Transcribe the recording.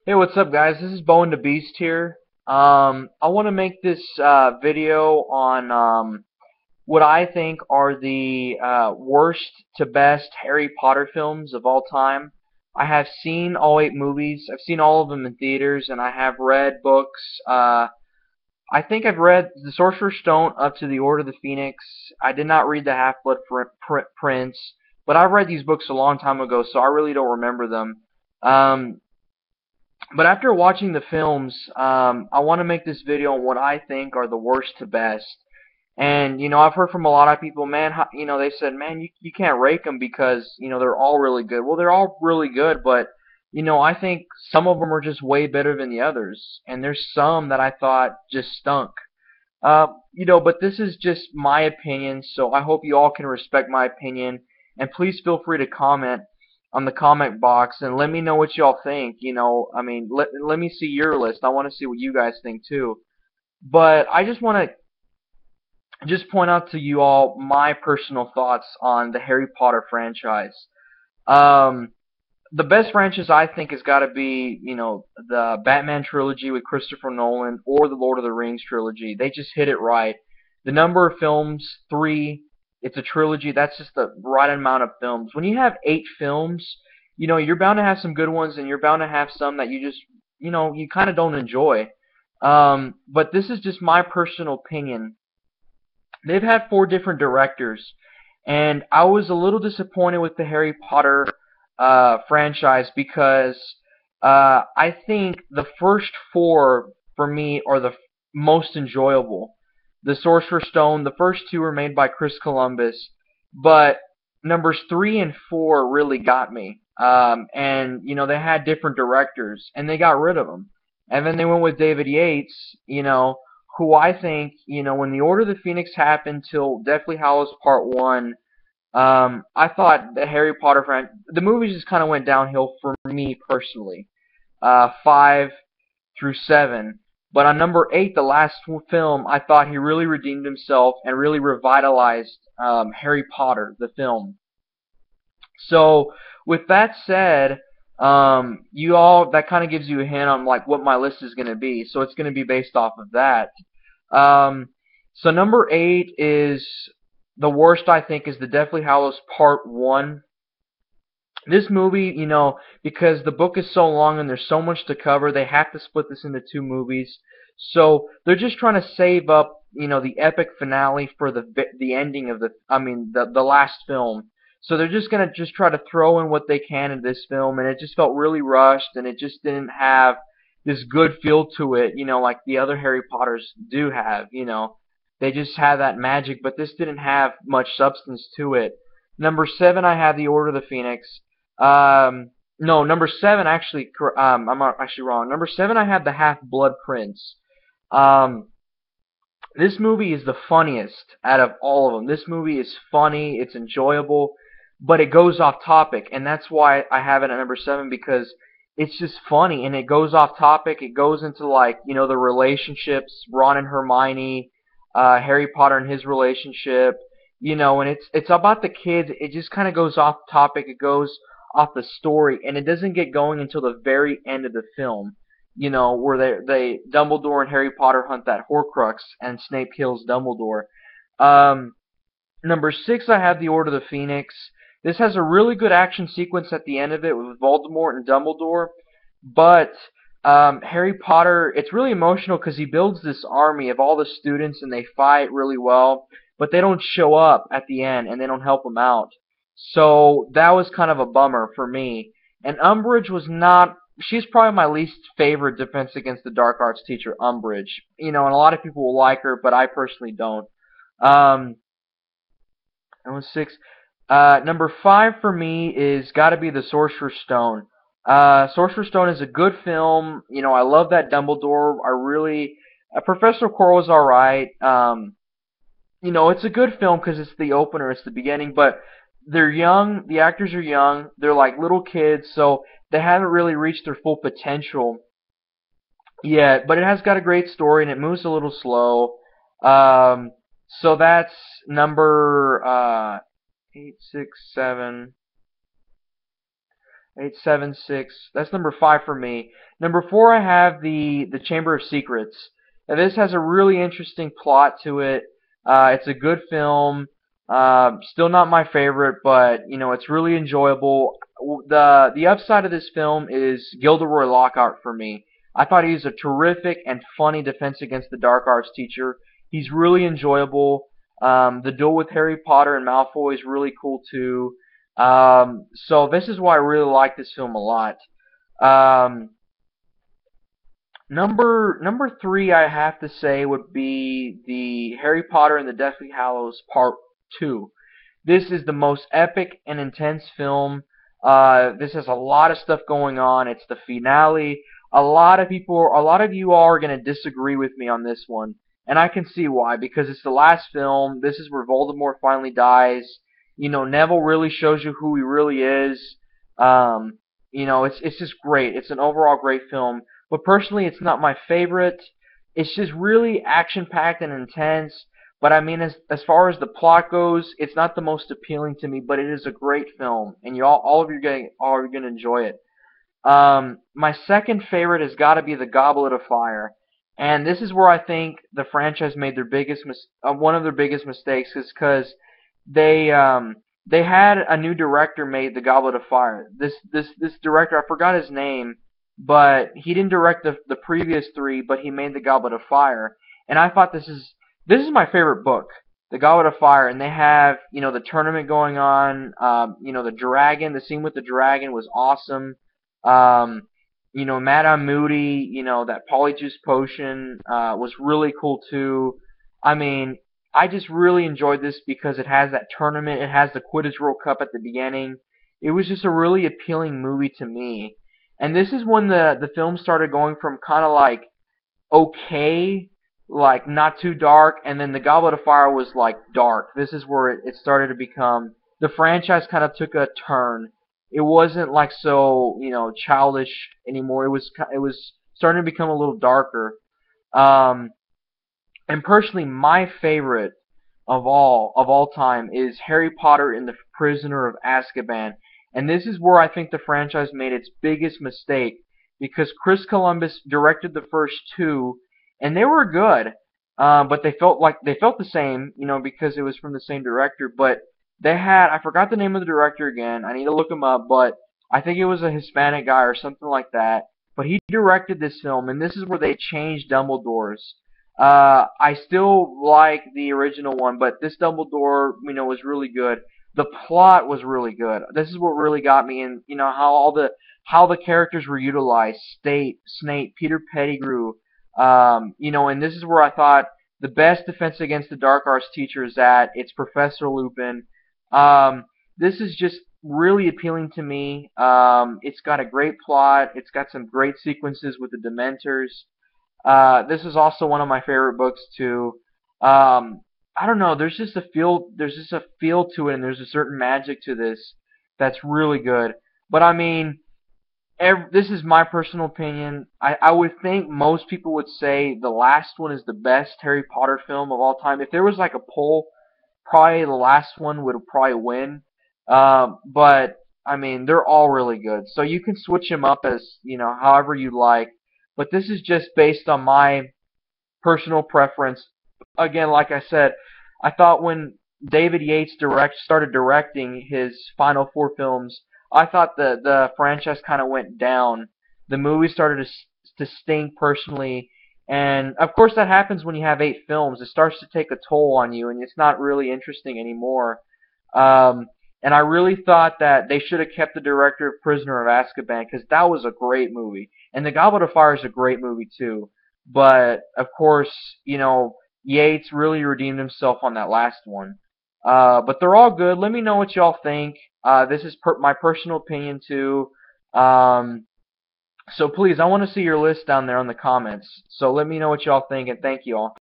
Hey, what's up, guys? This is Bowen the Beast here. I want to make this video on what I think are the worst to best Harry Potter films of all time. I have seen all 8 movies. I've seen all of them in theaters, and I have read books. I think I've read The Sorcerer's Stone up to the Order of the Phoenix. I did not read the HalfBlood Prince, but I've read these books a long time ago, so I really don't remember them. Um, but after watching the films, I want to make this video on what I think are the worst to best. And I've heard from a lot of people, man. They said, man, you can't rate them because they're all really good. Well, they're all really good, but I think some of them are just way better than the others, and there's some that I thought just stunk. But this is just my opinion, so I hope you all can respect my opinion, and please feel free to comment on the comment box and let me know what y'all think. I mean, let me see your list. I want to see what you guys think too. But I just want to just point out to you all my personal thoughts on the Harry Potter franchise. Um, the best franchise I think has got to be, the Batman trilogy with Christopher Nolan or the Lord of the Rings trilogy. They just hit it right. The number of films, 3, it's a trilogy. That's just the right amount of films. When you have 8 films, you're bound to have some good ones and you're bound to have some that you just, you kind of don't enjoy. But this is just my personal opinion. They've had 4 different directors, and I was a little disappointed with the Harry Potter franchise because I think the first 4 for me are the most enjoyable. The Sorcerer's Stone, the first 2 were made by Chris Columbus, but numbers 3 and 4 really got me. And they had different directors, and they got rid of them, and then they went with David Yates. Who I think, when the Order of the Phoenix happened till Deathly Hallows Part 1, I thought the Harry Potter the movies just kind of went downhill for me personally. 5 through 7. But on number 8, the last film, I thought he really redeemed himself and really revitalized Harry Potter, the film. So, with that said, that kind of gives you a hint on like what my list is going to be. So it's going to be based off of that. Um, so number 8 is the worst. I think is the Deathly Hallows Part 1. This movie, because the book is so long and there's so much to cover, they have to split this into 2 movies. So they're just trying to save up, the epic finale for the ending of the last film. So they're just gonna just try to throw in what they can in this film, and it just felt really rushed, and it just didn't have this good feel to it, like the other Harry Potters do have. They just have that magic, but this didn't have much substance to it. Number 7, I have the Order of the Phoenix. No, number 7 actually. I'm actually wrong. Number 7, I have the HalfBlood Prince. Um, this movie is the funniest out of all of them. This movie is funny. It's enjoyable, but it goes off topic, and that's why I have it at number 7 because it's just funny and it goes off topic. It goes into like the relationships, Ron and Hermione, Harry Potter and his relationship, and it's about the kids. It just kind of goes off topic. It goes off the story, and it doesn't get going until the very end of the film. Where they Dumbledore and Harry Potter hunt that Horcrux, and Snape kills Dumbledore. Um, Number 6, I have the Order of the Phoenix. This has a really good action sequence at the end of it with Voldemort and Dumbledore, but Harry Potter, it's really emotional because he builds this army of all the students and they fight really well, but they don't show up at the end and they don't help him out. So that was kind of a bummer for me. And Umbridge was not. She's probably my least favorite Defense Against the Dark Arts teacher, Umbridge. And a lot of people will like her, but I personally don't. Um, Number 6. Number 5 for me is got to be the Sorcerer's Stone. Sorcerer's Stone is a good film. I love that Dumbledore. I really. Professor Quirrell was alright. It's a good film because it's the opener, it's the beginning, but they're young, the actors are young, they're like little kids, so they haven't really reached their full potential yet, but it has got a great story and it moves a little slow. So that's number 8, 6, 7. 8, 7, 6. That's number 5 for me. Number 4, I have the Chamber of Secrets. Now, this has a really interesting plot to it. It's a good film. Still not my favorite, but it's really enjoyable. The upside of this film is Gilderoy Lockhart for me. I thought he was a terrific and funny Defense Against the Dark Arts teacher. He's really enjoyable. The duel with Harry Potter and Malfoy is really cool too. So this is why I really like this film a lot. Um, number 3, I have to say, would be the Harry Potter and the Deathly Hallows Part 2. This is the most epic and intense film. This has a lot of stuff going on. It's the finale. A lot of you all are going to disagree with me on this one, and I can see why, because it's the last film. This is where Voldemort finally dies. Neville really shows you who he really is. Um, it's just great. It's an overall great film. But personally, it's not my favorite. It's just really action-packed and intense. But I mean, as far as the plot goes, it's not the most appealing to me. But it is a great film, and all of you are going to enjoy it. My second favorite has got to be the Goblet of Fire, and this is where I think the franchise made one of their biggest mistakes, is because they they had a new director made the Goblet of Fire. This director, I forgot his name, but he didn't direct the previous 3, but he made the Goblet of Fire, and I thought this is my favorite book, the Goblet of Fire, and they have the tournament going on. The scene with the dragon was awesome. Madame Moody, that Polyjuice potion was really cool too. I mean, I just really enjoyed this because it has that tournament. It has the Quidditch World Cup at the beginning. It was just a really appealing movie to me. And this is when the film started going from kind of like okay, like not too dark, and then the Goblet of Fire was like dark. This is where it started to become, the franchise kind of took a turn. It wasn't like so childish anymore. It was starting to become a little darker. Um, and personally, my favorite of all time is Harry Potter and the Prisoner of Azkaban. And this is where I think the franchise made its biggest mistake, because Chris Columbus directed the first 2, and they were good, but they felt the same, because it was from the same director. But I forgot the name of the director again. I need to look him up, but I think it was a Hispanic guy or something like that. But he directed this film, and this is where they changed Dumbledore's. I still like the original one, but this Dumbledore, was really good. The plot was really good. This is what really got me, and how the characters were utilized. Snape, Peter Pettigrew, and this is where I thought the best Defense Against the Dark Arts teacher is at. It's Professor Lupin. This is just really appealing to me. It's got a great plot. It's got some great sequences with the Dementors. This is also one of my favorite books too. I don't know. There's just a feel. There's just a feel to it, and there's a certain magic to this that's really good. But I mean, this is my personal opinion. I would think most people would say the last one is the best Harry Potter film of all time. If there was like a poll, probably the last one would probably win. But I mean, they're all really good. So you can switch them up as however you like. But this is just based on my personal preference. Again, like I said, I thought when David Yates started directing his final 4 films, I thought the franchise kind of went down. The movie started to stink personally, and of course that happens when you have 8 films. It starts to take a toll on you, and it's not really interesting anymore. Um, and I really thought that they should have kept the director of Prisoner of Azkaban, because that was a great movie. And The Goblet of Fire is a great movie too. But of course, Yates really redeemed himself on that last one. But they're all good. Let me know what y'all think. This is my personal opinion too. Um, so please, I want to see your list down there in the comments. So let me know what y'all think, and thank you all.